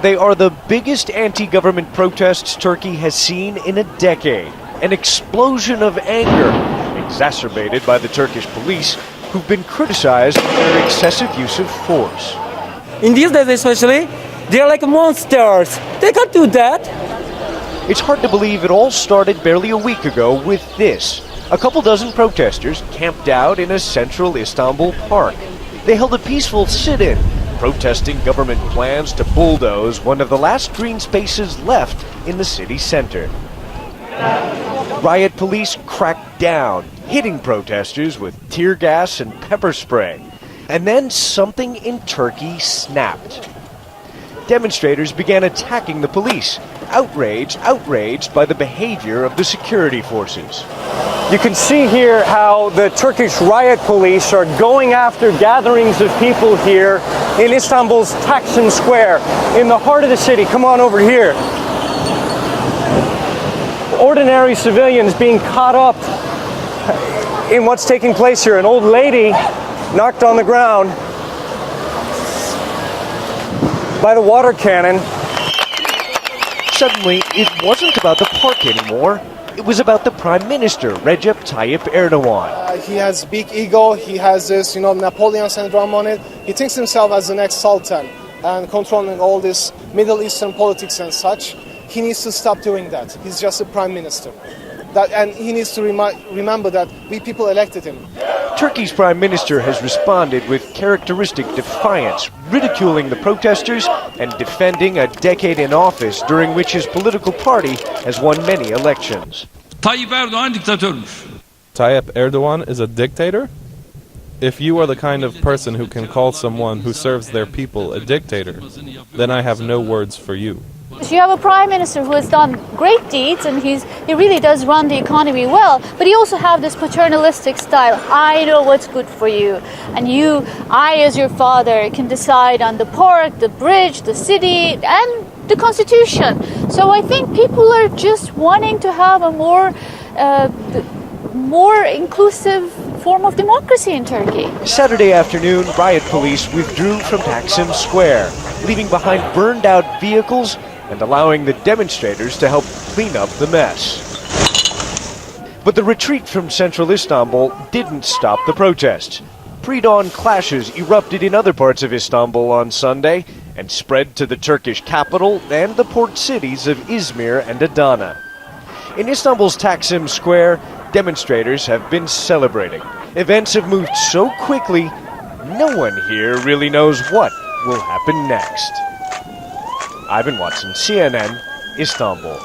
They are the biggest anti-government protests Turkey has seen in a decade. An explosion of anger, exacerbated by the Turkish police, who've been criticized for their excessive use of force. In these days especially, they're like monsters. They can't do that. It's hard to believe it all started barely a week ago with this. A couple dozen protesters camped out in a central Istanbul park. They held a peaceful sit-in, protesting government plans to bulldoze one of the last green spaces left in the city center. Riot police cracked down, hitting protesters with tear gas and pepper spray. And then something in Turkey snapped. Demonstrators began attacking the police, outraged by the behavior of the security forces. You can see here how the Turkish riot police are going after gatherings of people here in Istanbul's Taksim Square, in the heart of the city. Come on over here. Ordinary civilians being caught up in what's taking place here. An old lady knocked on the ground by the water cannon. Suddenly, it wasn't about the park anymore. It was about the Prime Minister, Recep Tayyip Erdogan. He has big ego, he has this, Napoleon syndrome on it. He thinks himself as the next Sultan and controlling all this Middle Eastern politics and such. He needs to stop doing that. He's just a Prime Minister. And he needs to remember that we people elected him. Turkey's Prime Minister has responded with characteristic defiance, ridiculing the protesters and defending a decade in office during which his political party has won many elections. Tayyip Erdoğan diktatörmüş. Tayyip Erdogan is a dictator? If you are the kind of person who can call someone who serves their people a dictator, then I have no words for you. You have a prime minister who has done great deeds and he really does run the economy well, but he also have this paternalistic style. I know what's good for you, and I as your father can decide on the park, the bridge, the city, and the constitution. So I think people are just wanting to have a more inclusive form of democracy in Turkey. Saturday afternoon, riot police withdrew from Taksim Square, leaving behind burned-out vehicles and allowing the demonstrators to help clean up the mess. But the retreat from central Istanbul didn't stop the protests. Pre-dawn clashes erupted in other parts of Istanbul on Sunday and spread to the Turkish capital and the port cities of Izmir and Adana. In Istanbul's Taksim Square, demonstrators have been celebrating. Events have moved so quickly, no one here really knows what will happen next. Ivan Watson, CNN, Istanbul.